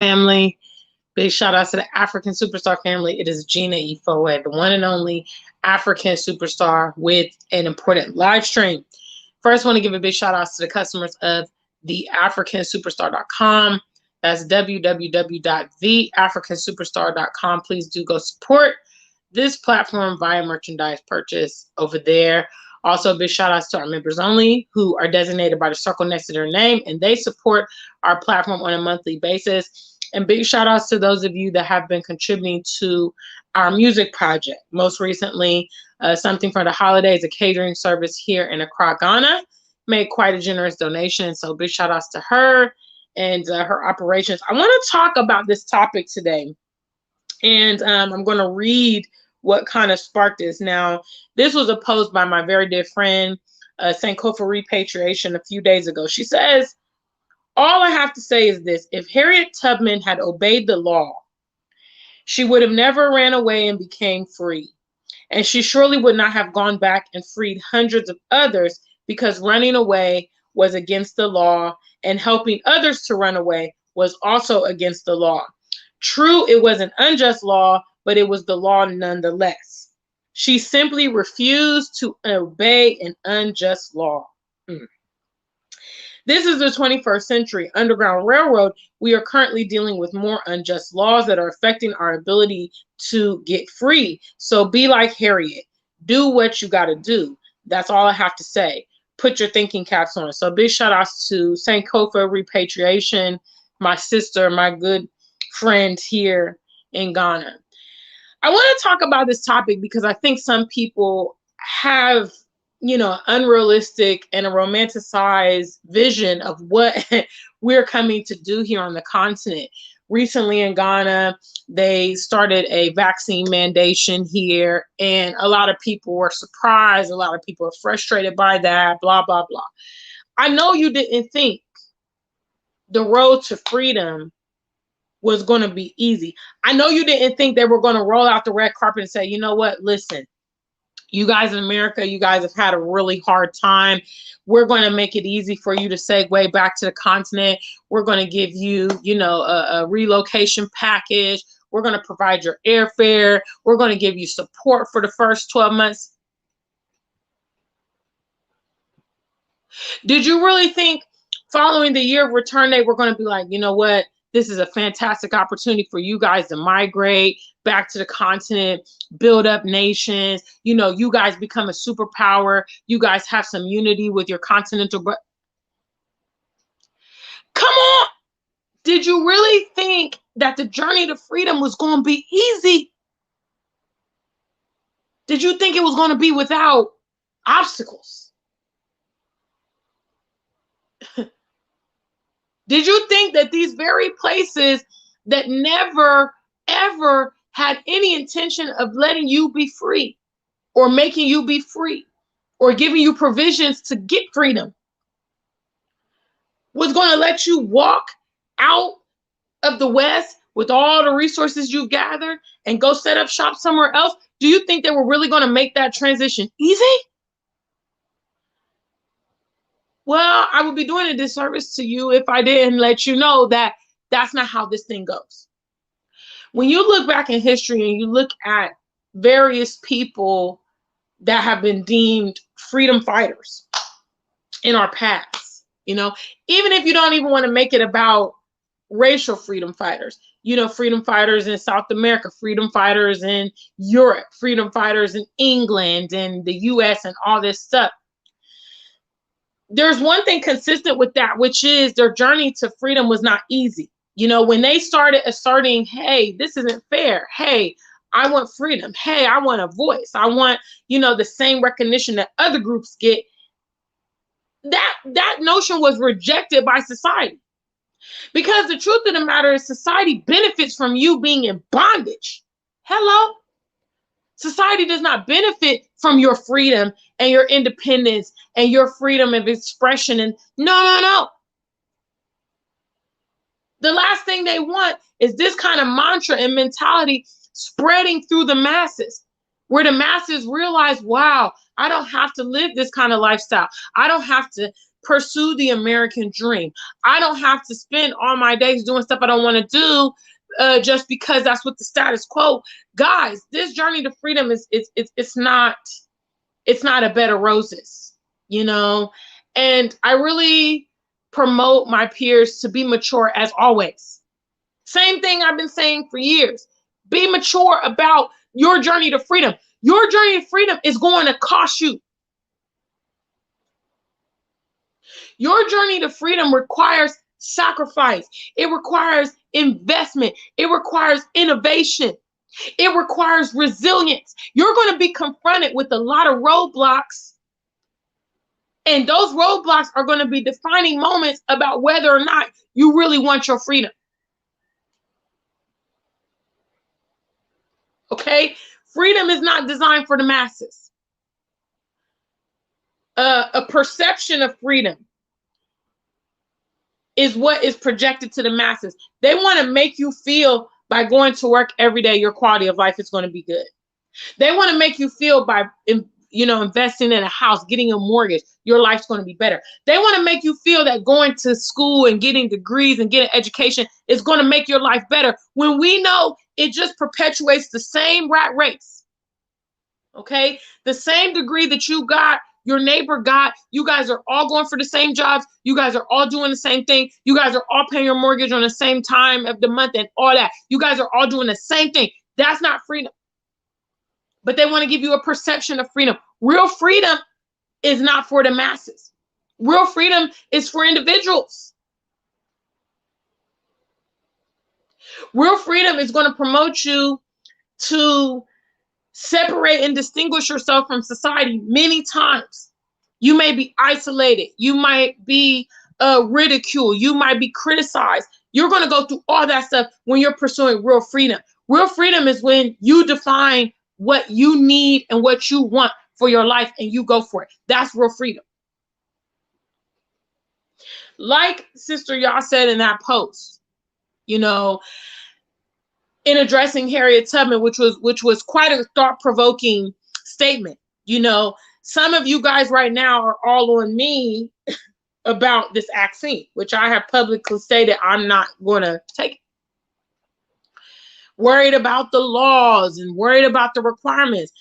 family. Big shout out to the African superstar family. It is Gina Euphoria, the one and only African superstar with an important live stream. First, I want to give a big shout out to the customers of theafricansuperstar.com. That's www.theafricansuperstar.com. Please do go support this platform via merchandise purchase over there. Also, big shout outs to our members only who are designated by the circle next to their name, and they support our platform on a monthly basis. And big shout outs to those of you that have been contributing to our music project. Most recently, something for the holidays, a catering service here in Accra, Ghana, made quite a generous donation. So big shout outs to her and her operations. I want to talk about this topic today. And I'm going to read what kind of sparked this. Now, this was a post by my very dear friend, Sankofa Repatriation, a few days ago. She says, all I have to say is this: if Harriet Tubman had obeyed the law, she would have never ran away and became free. And she surely would not have gone back and freed hundreds of others, because running away was against the law, and helping others to run away was also against the law. True, it was an unjust law, but it was the law nonetheless. She simply refused to obey an unjust law. This is the 21st century. Underground Railroad, we are currently dealing with more unjust laws that are affecting our ability to get free. So be like Harriet. Do what you got to do. That's all I have to say. Put your thinking caps on. So big shout outs to Sankofa Repatriation, my sister, my good friend here in Ghana. I want to talk about this topic because I think some people have, unrealistic and a romanticized vision of what we're coming to do here on the continent. Recently in Ghana, they started a vaccine mandation here, and a lot of people were surprised. A lot of people are frustrated by that, blah, blah, blah. I know you didn't think the road to freedom was going to be easy. I know you didn't think they were going to roll out the red carpet and say, you know what, listen, you guys in America, you guys have had a really hard time. We're going to make it easy for you to segue back to the continent. We're going to give you, a relocation package. We're going to provide your airfare. We're going to give you support for the first 12 months. Did you really think following the year of return, they were going to be like, you know what? This is a fantastic opportunity for you guys to migrate back to the continent, build up nations. You guys become a superpower. You guys have some unity with your continental. But come on. Did you really think that the journey to freedom was going to be easy? Did you think it was going to be without obstacles? Did you think that these very places that never, ever had any intention of letting you be free or making you be free or giving you provisions to get freedom was going to let you walk out of the West with all the resources you've gathered and go set up shop somewhere else? Do you think they were really going to make that transition easy? Well, I would be doing a disservice to you if I didn't let you know that that's not how this thing goes. When you look back in history and you look at various people that have been deemed freedom fighters in our past, even if you don't even want to make it about racial freedom fighters, freedom fighters in South America, freedom fighters in Europe, freedom fighters in England and the US and all this stuff. There's one thing consistent with that, which is their journey to freedom was not easy. When they started asserting, hey, this isn't fair. Hey, I want freedom. Hey, I want a voice. I want, the same recognition that other groups get. That notion was rejected by society. Because the truth of the matter is society benefits from you being in bondage. Hello? Society does not benefit from your freedom and your independence and your freedom of expression. And no. The last thing they want is this kind of mantra and mentality spreading through the masses, where the masses realize, wow, I don't have to live this kind of lifestyle. I don't have to pursue the American dream. I don't have to spend all my days doing stuff I don't want to do just because that's what the status quo. Guys, this journey to freedom it's not a bed of roses, you know. And I really promote my peers to be mature as always. Same thing I've been saying for years. Be mature about your journey to freedom. Your journey to freedom is going to cost you. Your journey to freedom requires sacrifice. It requires investment. It requires innovation. It requires resilience. You're going to be confronted with a lot of roadblocks. And those roadblocks are going to be defining moments about whether or not you really want your freedom. Okay? Freedom is not designed for the masses. A perception of freedom is what is projected to the masses. They want to make you feel by going to work every day, your quality of life is going to be good. They want to make you feel by, investing in a house, getting a mortgage, your life's going to be better. They want to make you feel that going to school and getting degrees and getting education is going to make your life better, when we know it just perpetuates the same rat race. Okay? The same degree that you got, your neighbor got, you guys are all going for the same jobs. You guys are all doing the same thing. You guys are all paying your mortgage on the same time of the month and all that. You guys are all doing the same thing. That's not freedom. But they want to give you a perception of freedom. Real freedom is not for the masses. Real freedom is for individuals. Real freedom is going to promote you to separate and distinguish yourself from society many times. You may be isolated. You might be ridiculed. You might be criticized. You're going to go through all that stuff when you're pursuing real freedom. Real freedom is when you define what you need and what you want for your life and you go for it. That's real freedom. Like Sister Y'all said in that post, in addressing Harriet Tubman, which was quite a thought-provoking statement. Some of you guys right now are all on me about this vaccine, which I have publicly stated I'm not going to take it. Worried about the laws and worried about the requirements.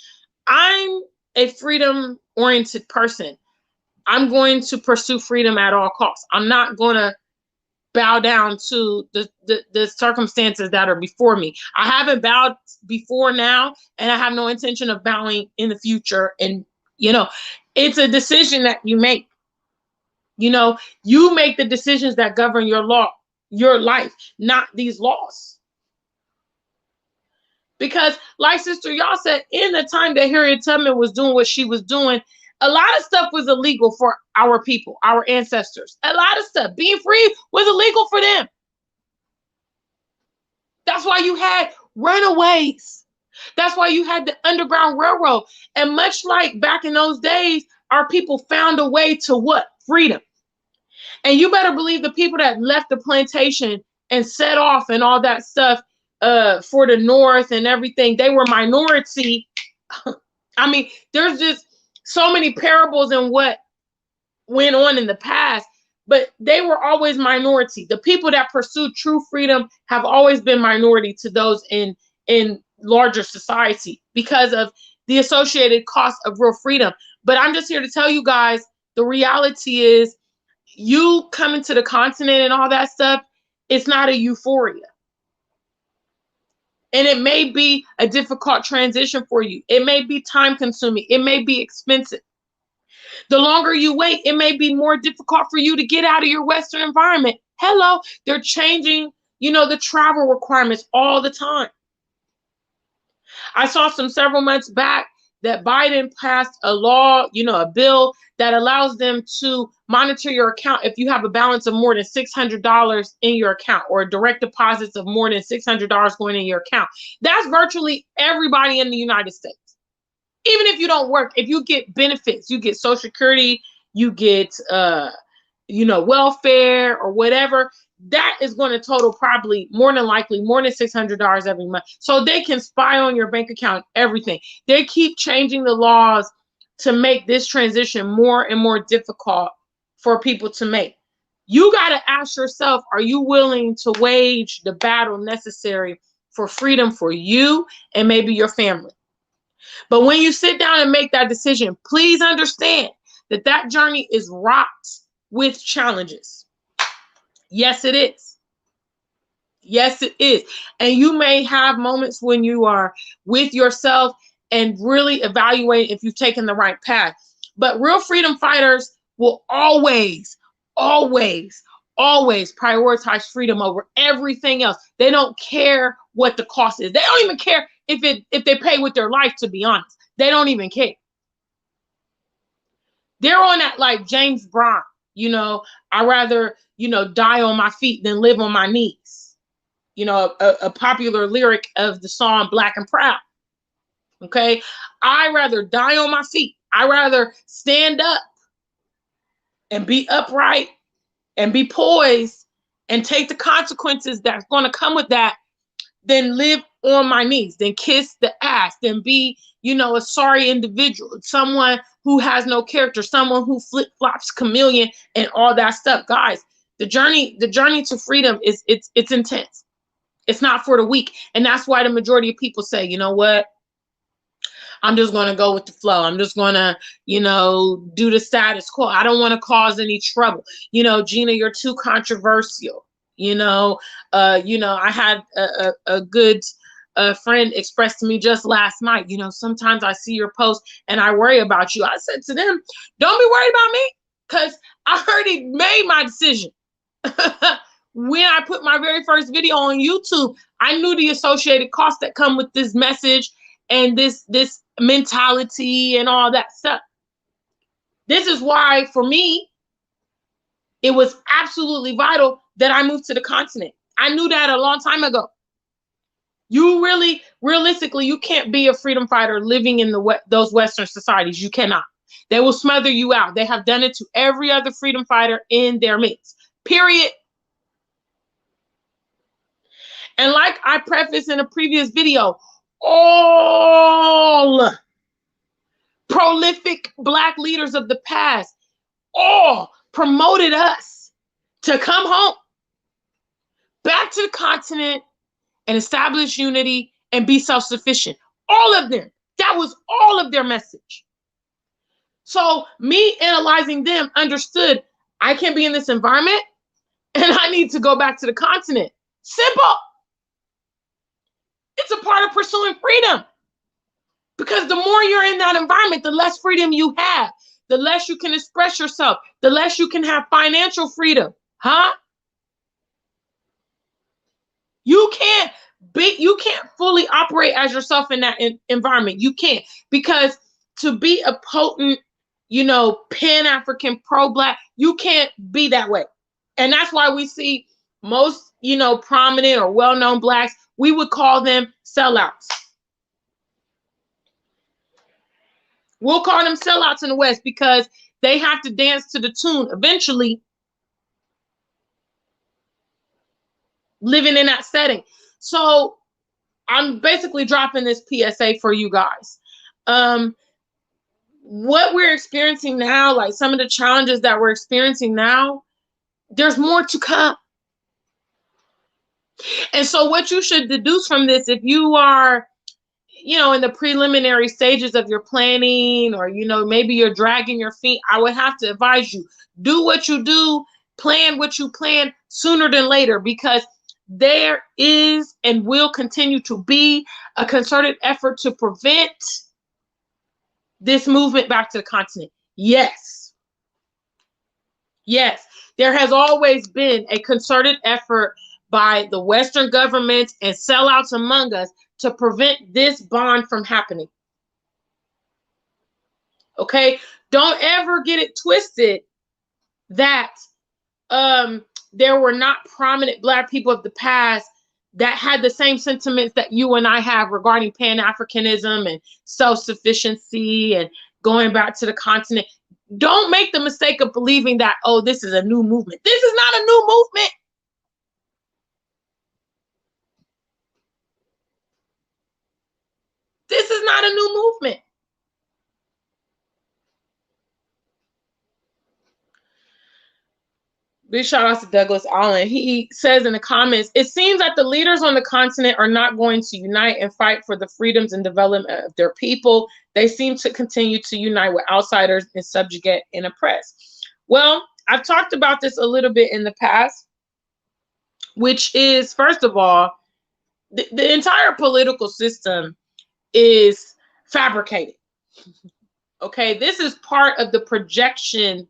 I'm a freedom-oriented person. I'm going to pursue freedom at all costs. I'm not going to bow down to the circumstances that are before me. I haven't bowed before now, and I have no intention of bowing in the future. And, it's a decision that you make. You make the decisions that govern your life, not these laws. Because like Sister Y'all said, in the time that Harriet Tubman was doing what she was doing, a lot of stuff was illegal for our people, our ancestors. A lot of stuff. Being free was illegal for them. That's why you had runaways. That's why you had the Underground Railroad. And much like back in those days, our people found a way to what? Freedom. And you better believe the people that left the plantation and set off and all that stuff for the North and everything, they were minority. I mean, there's just so many parables in what went on in the past, but they were always minority. The people that pursued true freedom have always been minority to those in larger society because of the associated cost of real freedom. But I'm just here to tell you guys, the reality is you coming to the continent and all that stuff, it's not a euphoria. And it may be a difficult transition for you. It may be time consuming. It may be expensive. The longer you wait, it may be more difficult for you to get out of your Western environment. Hello, they're changing, the travel requirements all the time. I saw several months back that Biden passed a law, a bill that allows them to monitor your account if you have a balance of more than $600 in your account, or direct deposits of more than $600 going in your account. That's virtually everybody in the United States. Even if you don't work, if you get benefits, you get Social Security, you get, welfare or whatever, that is going to total probably more than likely more than $600 every month. So they can spy on your bank account, everything. They keep changing the laws to make this transition more and more difficult for people to make. You got to ask yourself, are you willing to wage the battle necessary for freedom for you and maybe your family? But when you sit down and make that decision, please understand that that journey is wrought with challenges. Yes, it is. Yes, it is. And you may have moments when you are with yourself and really evaluate if you've taken the right path. But real freedom fighters will always, always, always prioritize freedom over everything else. They don't care what the cost is. They don't even care if they pay with their life, to be honest. They don't even care. They're on that like James Brown, I rather, die on my feet than live on my knees. A popular lyric of the song Black and Proud. Okay. I rather die on my feet. I rather stand up and be upright and be poised and take the consequences that's going to come with that than live on my knees, than kiss the ass, than be, a sorry individual, someone who has no character, someone who flip-flops chameleon and all that stuff. Guys, the journey to freedom it's intense. It's not for the weak. And that's why the majority of people say, you know what? I'm just going to go with the flow. I'm just going to, do the status quo. I don't want to cause any trouble. Gina, you're too controversial. I had a good friend express to me just last night, sometimes I see your post and I worry about you. I said to them, don't be worried about me, because I already made my decision. When I put my very first video on YouTube, I knew the associated costs that come with this message and this mentality and all that stuff. This is why, for me, it was absolutely vital that I moved to the continent. I knew that a long time ago. You really, realistically, you can't be a freedom fighter living in those Western societies. You cannot. They will smother you out. They have done it to every other freedom fighter in their midst. Period. And like I prefaced in a previous video, all prolific Black leaders of the past all promoted us to come home, back to the continent, and establish unity and be self-sufficient. All of them. That was all of their message. So me analyzing them, understood I can't be in this environment and I need to go back to the continent. Simple. It's a part of pursuing freedom. Because the more you're in that environment, the less freedom you have, the less you can express yourself, the less you can have financial freedom. Huh? You can't fully operate as yourself in that environment. You can't, because to be a potent, Pan-African pro-Black, you can't be that way. And that's why we see most, prominent or well-known Blacks, we would call them sellouts. We'll call them sellouts in the West because they have to dance to the tune eventually, living in that setting. So I'm basically dropping this PSA for you guys. What we're experiencing now, like some of the challenges that we're experiencing now, there's more to come. And so what you should deduce from this, if you are, in the preliminary stages of your planning, or, maybe you're dragging your feet, I would have to advise you, do what you do, plan what you plan sooner than later, because there is and will continue to be a concerted effort to prevent this movement back to the continent. Yes. Yes. There has always been a concerted effort by the Western governments and sellouts among us to prevent this bond from happening. Okay? Don't ever get it twisted that there were not prominent Black people of the past that had the same sentiments that you and I have regarding Pan-Africanism and self-sufficiency and going back to the continent. Don't make the mistake of believing that, oh, this is a new movement. This is not a new movement. This is not a new movement. Big shout out to Douglas Allen. He says in the comments, it seems that the leaders on the continent are not going to unite and fight for the freedoms and development of their people. They seem to continue to unite with outsiders and subjugate and oppress. Well, I've talked about this a little bit in the past, which is, first of all, the entire political system is fabricated. Okay, this is part of the projection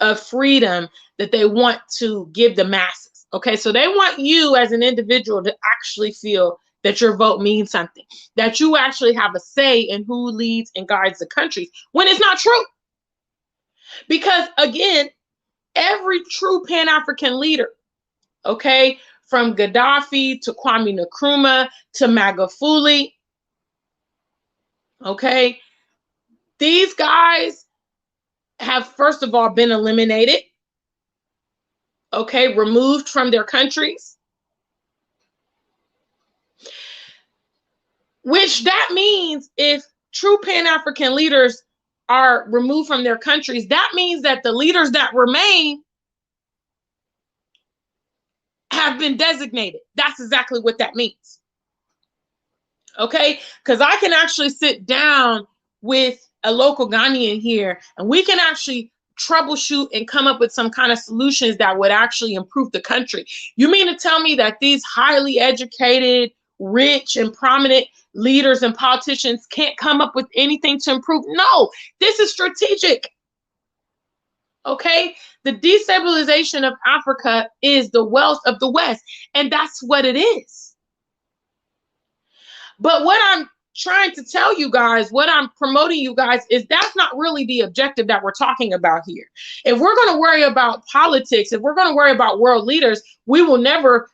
of freedom that they want to give the masses. Okay, so they want you as an individual to actually feel that your vote means something, that you actually have a say in who leads and guides the country, when it's not true. Because again, every true Pan-African leader, okay, from Gaddafi to Kwame Nkrumah to Magufuli, okay, these guys have, first of all, been eliminated, okay, removed from their countries, which that means if true Pan-African leaders are removed from their countries, that means that the leaders that remain have been designated. That's exactly what that means. Okay, because I can actually sit down with a local Ghanaian here and we can actually troubleshoot and come up with some kind of solutions that would actually improve the country. You mean to tell me that these highly educated, rich, and prominent leaders and politicians can't come up with anything to improve? No, this is strategic. Okay, the destabilization of Africa is the wealth of the West, and that's what it is. But what I'm trying to tell you guys, what I'm promoting you guys, is that's not really the objective that we're talking about here. If we're going to worry about politics, if we're going to worry about world leaders, we will never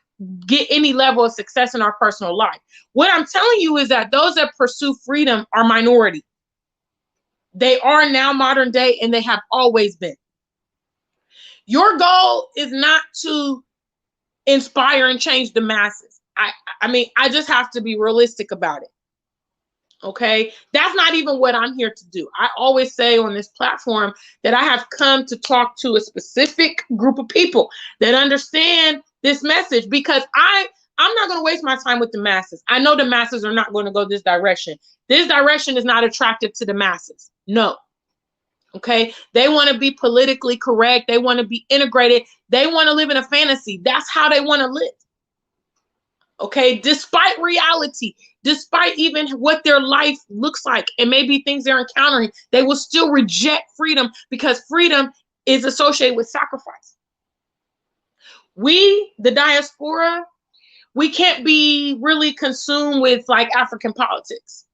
get any level of success in our personal life. What I'm telling you is that those that pursue freedom are minority. They are now modern day, and they have always been. Your goal is not to inspire and change the masses. I mean, I just have to be realistic about it. Okay, that's not even what I'm here to do. I always say on this platform that I have come to talk to a specific group of people that understand this message, because I'm not going to waste my time with the masses. I know the masses are not going to go this direction. This direction is not attractive to the masses. No. Okay, they want to be politically correct. They want to be integrated. They want to live in a fantasy. That's how they want to live. Okay, despite reality, despite even what their life looks like and maybe things they're encountering, they will still reject freedom, because freedom is associated with sacrifice. We, the diaspora, we can't be really consumed with like African politics.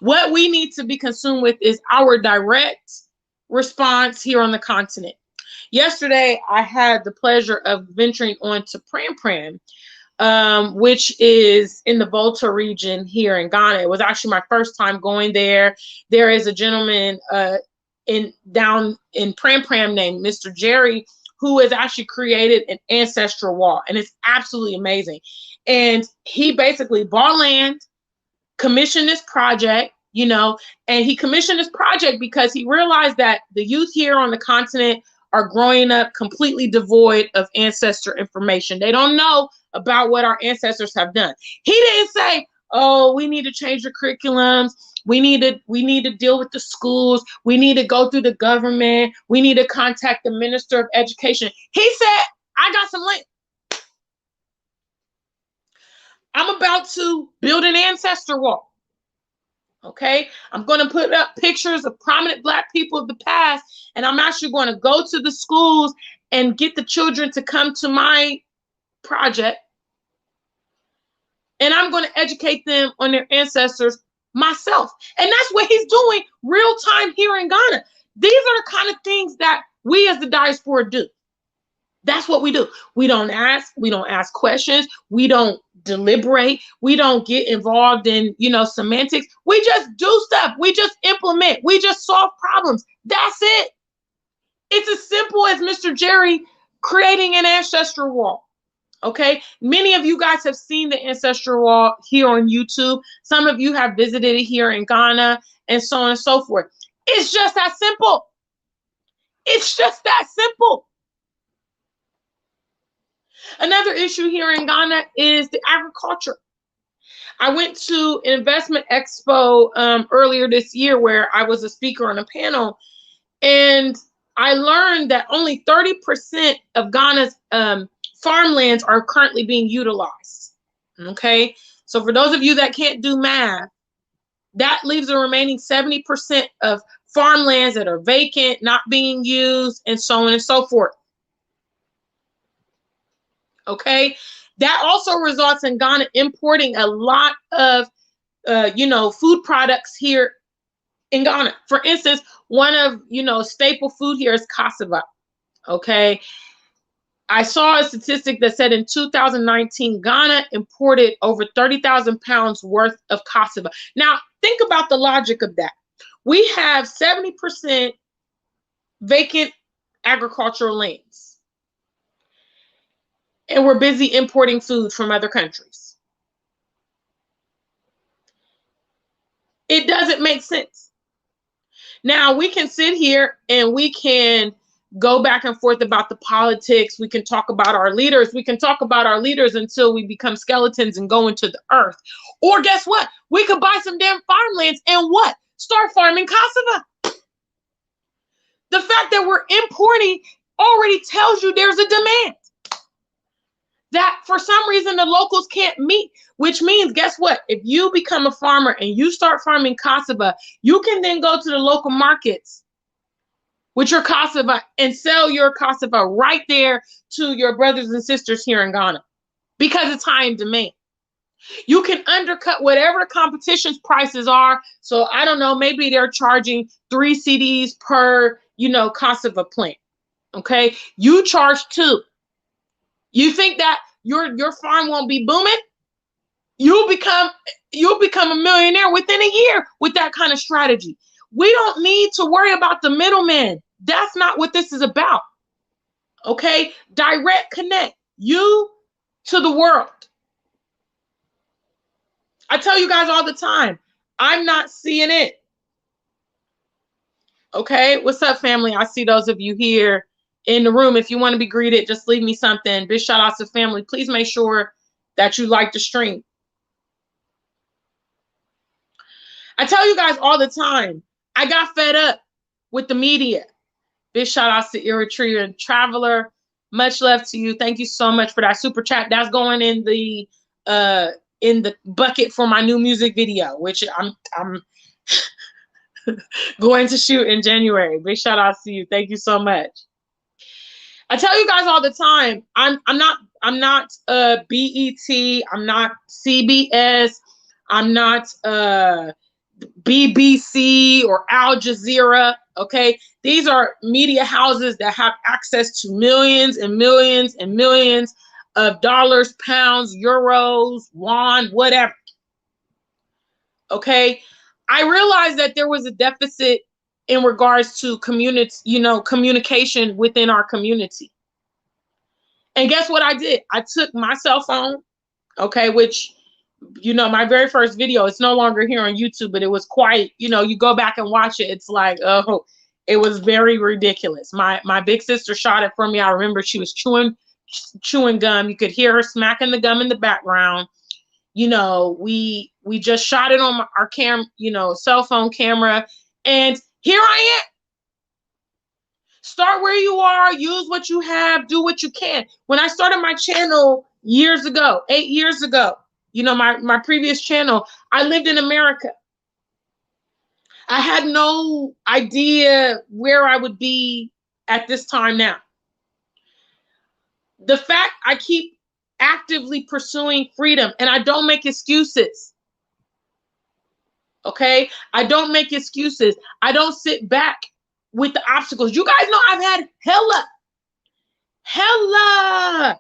What we need to be consumed with is our direct response here on the continent. Yesterday, I had the pleasure of venturing on to Pram Pram, which is in the Volta region here in Ghana. It was actually my first time going there. There is a gentleman down in Pram Pram named Mr. Jerry, who has actually created an ancestral wall, and it's absolutely amazing. And he basically bought land, commissioned this project, you know, and he commissioned this project because he realized that the youth here on the continent are growing up completely devoid of ancestor information. They don't know about what our ancestors have done. He didn't say, oh, we need to change the curriculums. We need to deal with the schools. We need to go through the government. We need to contact the Minister of Education. He said, I got some land. I'm about to build an ancestor wall. Okay, I'm going to put up pictures of prominent Black people of the past, and I'm actually going to go to the schools and get the children to come to my project, and I'm going to educate them on their ancestors myself. And that's what he's doing real time here in Ghana. These are the kind of things that we as the diaspora do. That's what we do. We don't ask questions. We don't deliberate. We don't get involved in, semantics. We just do stuff. We just implement. We just solve problems. That's it. It's as simple as Mr. Jerry creating an ancestral wall. Okay. Many of you guys have seen the ancestral wall here on YouTube. Some of you have visited it here in Ghana, and so on and so forth. It's just that simple. It's just that simple. Another issue here in Ghana is the agriculture. I went to an investment expo earlier this year where I was a speaker on a panel, and I learned that only 30% of Ghana's farmlands are currently being utilized. Okay, so for those of you that can't do math, that leaves the remaining 70% of farmlands that are vacant, not being used, and so on and so forth. Okay, that also results in Ghana importing a lot of food products here in Ghana. For instance, one of staple food here is cassava. Okay, I saw a statistic that said in 2019 Ghana imported over 30,000 pounds worth of cassava. Now think about the logic of that. We have 70% vacant agricultural lands, and we're busy importing food from other countries. It doesn't make sense. Now, we can sit here and we can go back and forth about the politics. We can talk about our leaders. We can talk about our leaders until we become skeletons and go into the earth. Or guess what? We could buy some damn farmlands and what? Start farming cassava. The fact that we're importing already tells you there's a demand that for some reason the locals can't meet, which means, guess what? If you become a farmer and you start farming cassava, you can then go to the local markets with your cassava and sell your cassava right there to your brothers and sisters here in Ghana because it's high in demand. You can undercut whatever the competition's prices are. So I don't know, maybe they're charging 3 cedis per, cassava plant. Okay, you charge 2. You think that your farm won't be booming? You'll become a millionaire within a year with that kind of strategy. We don't need to worry about the middleman. That's not what this is about. Okay? Direct connect. You to the world. I tell you guys all the time, I'm not seeing it. Okay? What's up, family? I see those of you here in the room. If you want to be greeted, just leave me something. Big shout outs to family. Please make sure that you like the stream. I tell you guys all the time, I got fed up with the media. Big shout outs to Eritrean Traveler. Much love to you. Thank you so much for that super chat. That's going in the bucket for my new music video, which I'm going to shoot in January. Big shout outs to you. Thank you so much. I tell you guys all the time, I'm not BET, I'm not CBS, I'm not BBC or Al Jazeera. Okay, these are media houses that have access to millions and millions and millions of dollars, pounds, euros, won, whatever. Okay, I realized that there was a deficit in regards to communication within our community. And guess what I did? I took my cell phone, okay, which, my very first video, it's no longer here on YouTube, but it was quite, you go back and watch it, it's like, oh, it was very ridiculous. My big sister shot it for me. I remember she was chewing gum. You could hear her smacking the gum in the background. We just shot it on our cell phone camera, and here I am. Start where you are, use what you have, do what you can. When I started my channel years ago, 8 years ago, my previous channel, I lived in America. I had no idea where I would be at this time now. The fact I keep actively pursuing freedom, and I don't make excuses. Okay? I don't make excuses. I don't sit back with the obstacles. You guys know I've had hella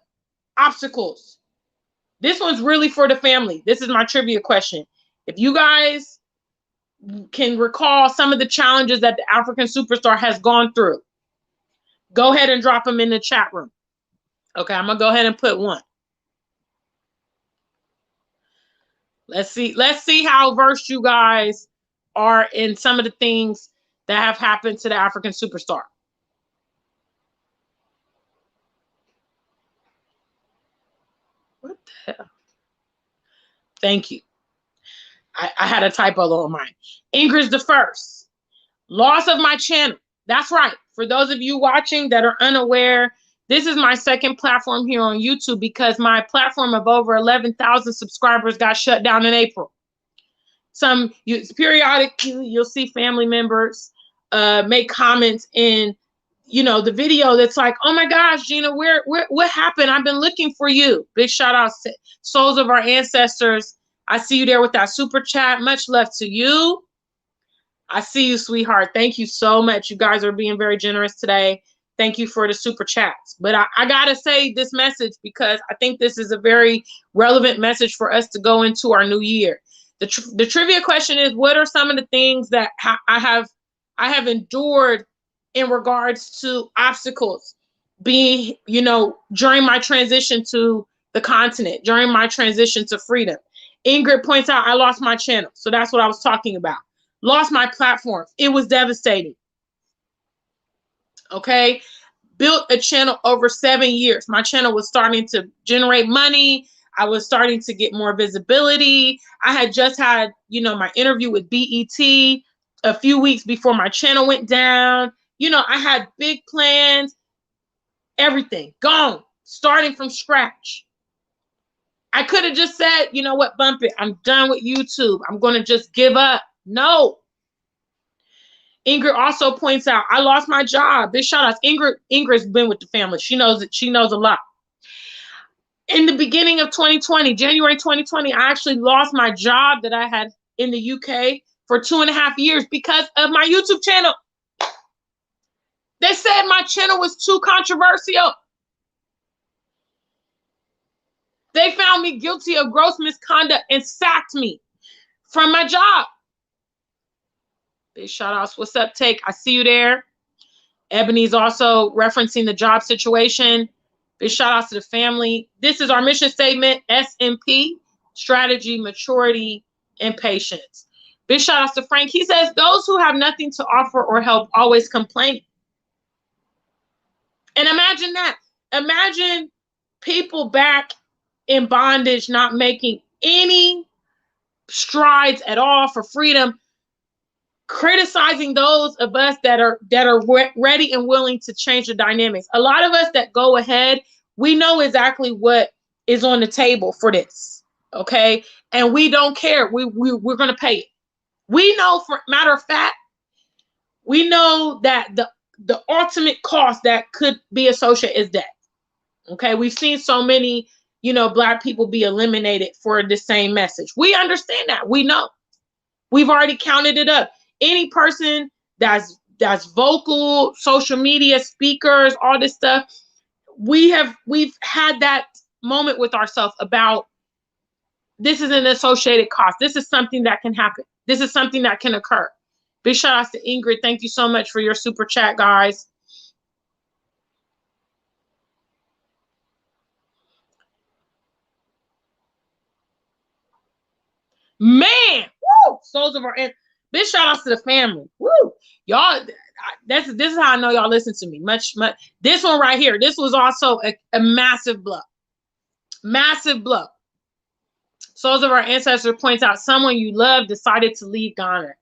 obstacles. This one's really for the family. This is my trivia question. If you guys can recall some of the challenges that the African superstar has gone through, go ahead and drop them in the chat room. Okay, I'm gonna go ahead and put one. Let's see how versed you guys are in some of the things that have happened to the African superstar. Thank you. I had a typo on mine. Ingrid's the first. Loss of my channel. That's right. For those of you watching that are unaware, this is my second platform here on YouTube because my platform of over 11,000 subscribers got shut down in April. Periodically, you'll see family members make comments in, the video that's like, oh my gosh, Gina, what happened? I've been looking for you. Big shout out to Souls of Our Ancestors. I see you there with that super chat. Much love to you. I see you, sweetheart. Thank you so much. You guys are being very generous today. Thank you for the super chats. But I got to say this message because I think this is a very relevant message for us to go into our new year. The trivia question is, what are some of the things that I have endured in regards to obstacles being, during my transition to the continent, during my transition to freedom? Ingrid points out I lost my channel. So that's what I was talking about. Lost my platform. It was devastating. Okay. Built a channel over 7 years. My channel was starting to generate money. I was starting to get more visibility. I had just had, my interview with BET a few weeks before my channel went down. I had big plans, everything gone, starting from scratch. I could have just said, you know what, bump it. I'm done with YouTube. I'm going to just give up. No. Ingrid also points out, I lost my job. Big shout outs. Ingrid's been with the family. She knows it. She knows a lot. In the beginning of 2020, January 2020, I actually lost my job that I had in the UK for 2.5 years because of my YouTube channel. They said my channel was too controversial. They found me guilty of gross misconduct and sacked me from my job. Big shout outs. What's up, Take? I see you there. Ebony's also referencing the job situation. Big shout outs to the family. This is our mission statement, SMP, strategy, maturity, and patience. Big shout outs to Frank. He says, those who have nothing to offer or help always complain. And imagine that. Imagine people back in bondage, not making any strides at all for freedom, criticizing those of us that are ready and willing to change the dynamics. A lot of us that go ahead, we know exactly what is on the table for this, okay? And we don't care. We're going to pay it. We know, for matter of fact, we know that the ultimate cost that could be associated is death. Okay, we've seen so many, Black people be eliminated for the same message. We understand that. We know. We've already counted it up. Any person that's vocal, social media speakers, all this stuff, we've had that moment with ourselves about this is an associated cost. This is something that can happen. This is something that can occur. Big shout outs to Ingrid. Thank you so much for your super chat, guys. Man, woo! Souls of our big shout outs to the family. Woo! Y'all, this is how I know y'all listen to me. Much. This one right here, this was also a massive blow. Massive blow. Souls of Our Ancestors points out someone you love decided to leave Ghana.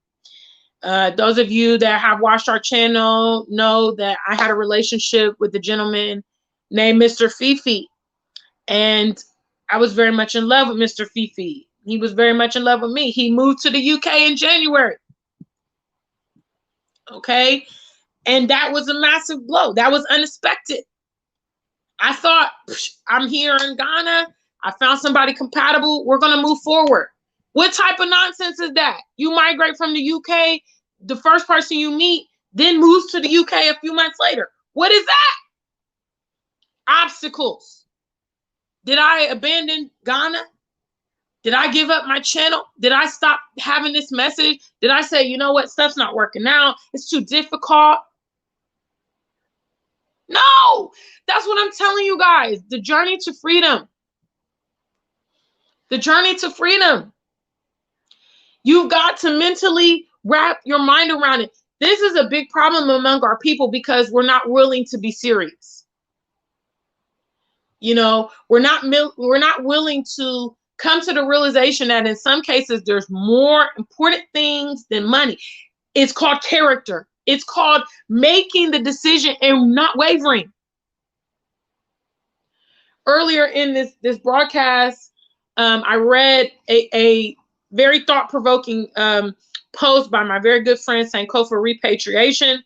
Those of you that have watched our channel know that I had a relationship with a gentleman named Mr. Fifi. And I was very much in love with Mr. Fifi. He was very much in love with me. He moved to the UK in January. Okay. And that was a massive blow. That was unexpected. I thought, I'm here in Ghana. I found somebody compatible. We're going to move forward. What type of nonsense is that? You migrate from the UK, the first person you meet, then moves to the UK a few months later. What is that? Obstacles. Did I abandon Ghana? Did I give up my channel? Did I stop having this message? Did I say, you know what, stuff's not working out? It's too difficult. No, that's what I'm telling you guys. The journey to freedom. The journey to freedom. You've got to mentally wrap your mind around it. This is a big problem among our people because we're not willing to be serious. You know, we're not willing to come to the realization that in some cases there's more important things than money. It's called character. It's called making the decision and not wavering. Earlier in this broadcast, I read a very thought-provoking post by my very good friend Sankofa Repatriation.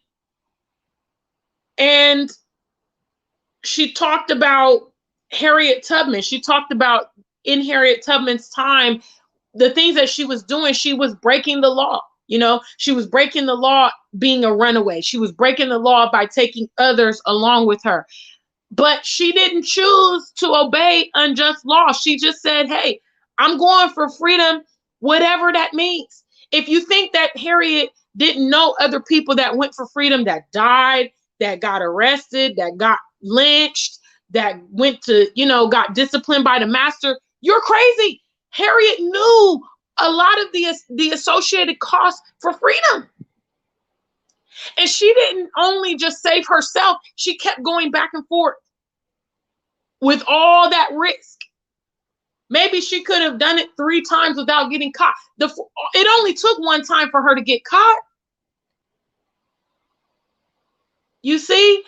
And she talked about Harriet Tubman. She talked about in Harriet Tubman's time, the things that she was doing, she was breaking the law. You know, she was breaking the law being a runaway. She was breaking the law by taking others along with her. But she didn't choose to obey unjust law. She just said, hey, I'm going for freedom, whatever that means. If you think that Harriet didn't know other people that went for freedom, that died, that got arrested, that got lynched, that went to, you know, got disciplined by the master, you're crazy. Harriet knew a lot of the associated costs for freedom. And she didn't only just save herself, she kept going back and forth with all that risk. Maybe she could have done it 3 times without getting caught. It only took 1 time for her to get caught. You see,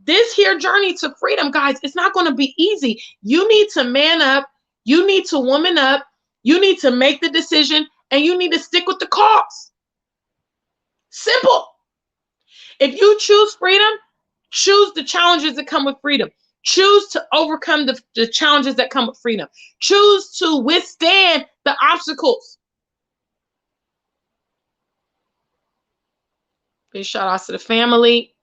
this here journey to freedom, guys, it's not going to be easy. You need to man up. You need to woman up. You need to make the decision, and you need to stick with the cause. Simple. If you choose freedom, choose the challenges that come with freedom. Choose to overcome the challenges that come with freedom. Choose to withstand the obstacles. Big shout outs to the family.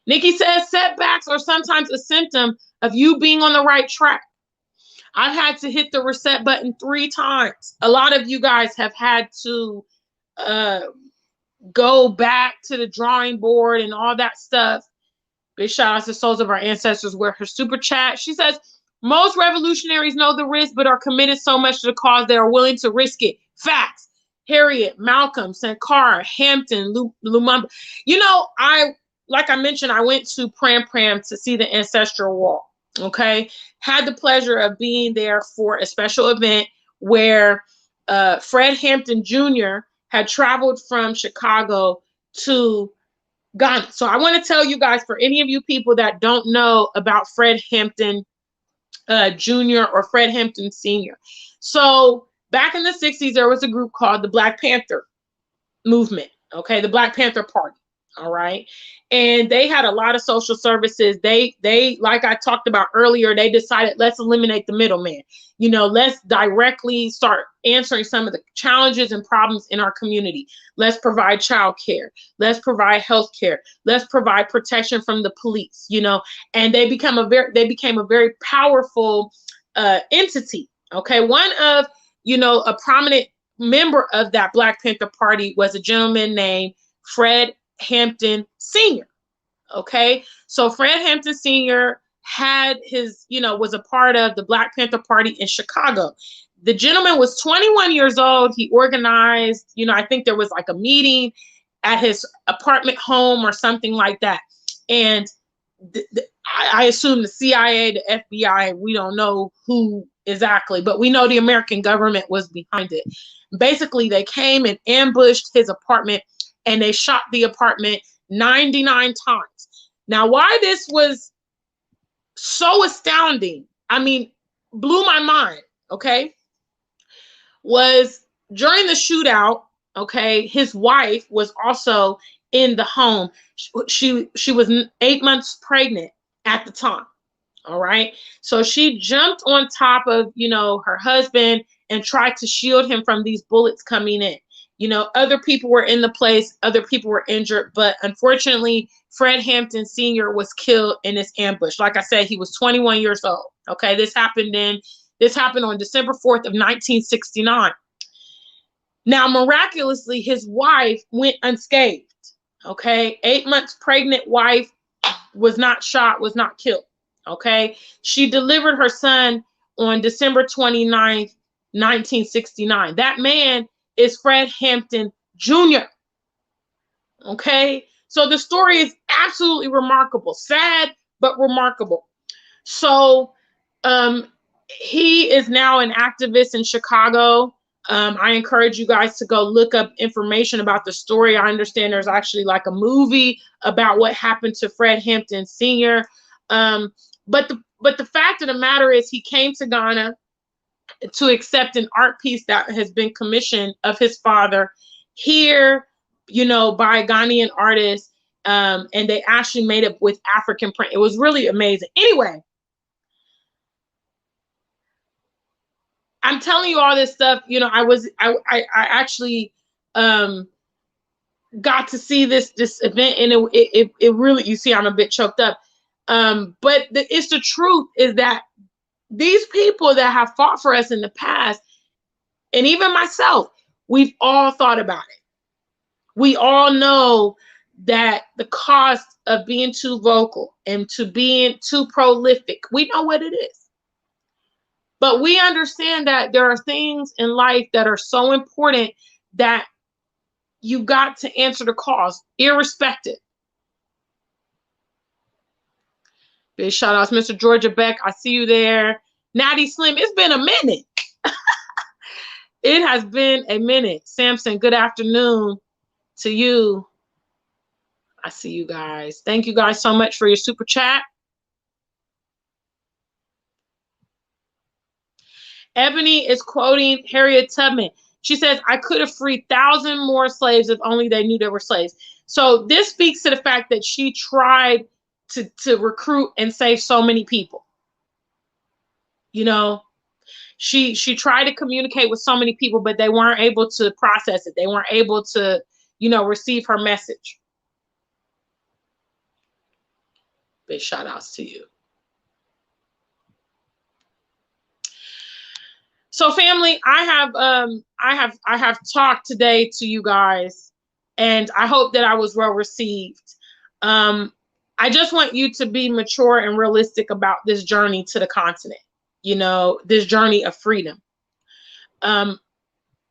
Nikki says setbacks are sometimes a symptom of you being on the right track. I've had to hit the reset button 3 times. A lot of you guys have had to go back to the drawing board and all that stuff. Big shout outs to Souls of Our Ancestors with her super chat. She says, most revolutionaries know the risk, but are committed so much to the cause they are willing to risk it. Facts. Harriet, Malcolm, Sankara, Hampton, Lumumba. You know, like I mentioned, I went to Pram to see the Ancestral Wall. Okay. Had the pleasure of being there for a special event where Fred Hampton Jr. had traveled from Chicago to Ghana. So I want to tell you guys, for any of you people that don't know about Fred Hampton Jr. or Fred Hampton Sr. So back in the 60s, there was a group called the Black Panther movement. Okay. The Black Panther Party. All right. And they had a lot of social services. They, like I talked about earlier, they decided, let's eliminate the middleman. You know, let's directly start answering some of the challenges and problems in our community. Let's provide child care. Let's provide health care. Let's provide protection from the police, you know, and they became a very powerful entity. Okay. One of, you know, a prominent member of that Black Panther Party was a gentleman named Fred Hampton Sr. Okay, so Fred Hampton Sr. had his, you know, was a part of the Black Panther Party in Chicago. The gentleman was 21 years old. He organized, you know, I think there was like a meeting at his apartment home or something like that. And I assume the CIA, the FBI, we don't know who exactly, but we know the American government was behind it. Basically, they came and ambushed his apartment, and they shot the apartment 99 times. Now, why this was so astounding, I mean, blew my mind, okay, was during the shootout, okay, his wife was also in the home. She was 8 months pregnant at the time, all right? So she jumped on top of, you know, her husband and tried to shield him from these bullets coming in. You know, other people were in the place, other people were injured, but unfortunately, Fred Hampton Sr. was killed in this ambush. Like I said, he was 21 years old. Okay, this happened on December 4th of 1969. Now, miraculously, his wife went unscathed. Okay, 8 months pregnant wife was not shot, was not killed. Okay, she delivered her son on December 29th, 1969. That man is Fred Hampton Jr. Okay, so the story is Absolutely remarkable. Sad, but remarkable. So he is now an activist in Chicago. I encourage you guys to go look up information about the story. I understand there's actually like a movie about what happened to Fred Hampton Sr. But the fact of the matter is he came to Ghana to accept an art piece that has been commissioned of his father here, by a Ghanaian artist. And they actually made it with African print. It was really amazing. Anyway, I'm telling you all this stuff. I actually got to see this event, and it really, you see, I'm a bit choked up. But it's the truth is that these people that have fought for us in the past, and even myself, we've all thought about it. We all know that the cost of being too vocal and to being too prolific, we know what it is. But we understand that there are things in life that are so important that you got to answer the calls, irrespective. Big shout outs, Mr. Georgia Beck. I see you there. Natty Slim, it's been a minute. It has been a minute. Samson, good afternoon to you. I see you guys. Thank you guys so much for your super chat. Ebony is quoting Harriet Tubman. She says, I could have freed 1,000 more slaves if only they knew they were slaves. So this speaks to the fact that she tried to recruit and save so many people. She tried to communicate with so many people, but they weren't able to process it. They weren't able to, receive her message. Big shout outs to you. So family, I have talked today to you guys, and I hope that I was well received. I just want you to be mature and realistic about this journey to the continent, this journey of freedom.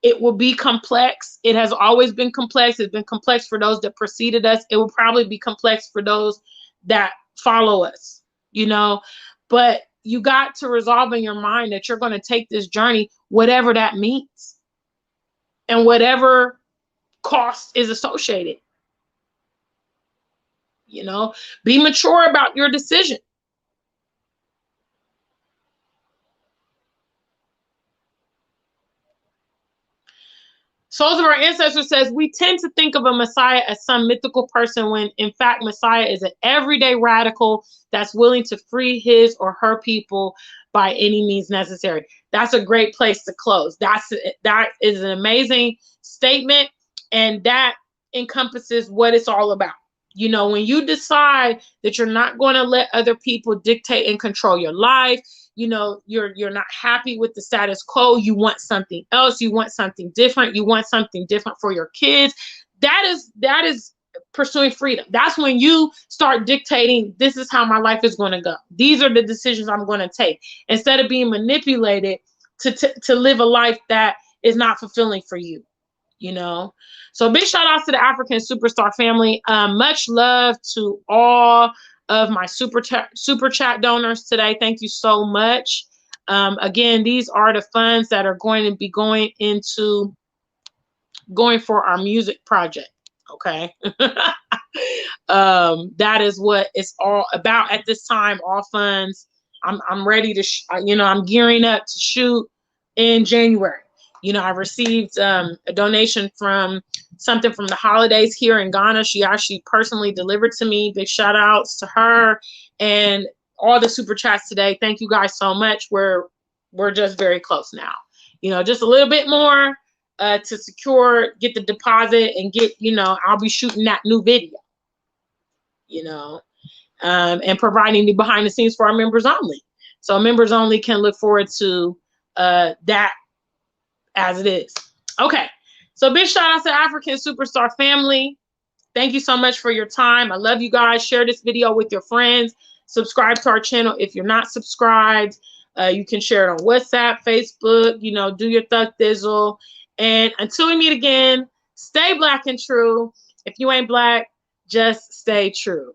It will be complex. It has always been complex. It's been complex for those that preceded us. It will probably be complex for those that follow us, but you got to resolve in your mind that you're going to take this journey, whatever that means, and whatever cost is associated. Be mature about your decision. Souls of Our Ancestors says, we tend to think of a Messiah as some mythical person when, in fact, Messiah is an everyday radical that's willing to free his or her people by any means necessary. That's a great place to close. That is an amazing statement, and that encompasses what it's all about. When you decide that you're not going to let other people dictate and control your life, you're not happy with the status quo, you want something else, you want something different, you want something different for your kids. That is pursuing freedom. That's when you start dictating, this is how my life is going to go. These are the decisions I'm going to take, instead of being manipulated to live a life that is not fulfilling for you. So big shout outs to the African Superstar family. Much love to all of my super chat donors today. Thank you so much. Again, these are the funds that are going to be going for our music project. Okay. That is what it's all about at this time. All funds. I'm ready to, I'm gearing up to shoot in January. I received a donation from something from the holidays here in Ghana. She actually personally delivered to me. Big shout outs to her and all the super chats today. Thank you guys so much. We're just very close now. Just a little bit more to get the deposit and get, I'll be shooting that new video, and providing the behind the scenes for our members only. So members only can look forward to that as it is. Okay. So big shout out to African Superstar family. Thank you so much for your time. I love you guys. Share this video with your friends. Subscribe to our channel if you're not subscribed. You can share it on WhatsApp, Facebook, do your thug thizzle. And until we meet again, stay black and true. If you ain't black, just stay true.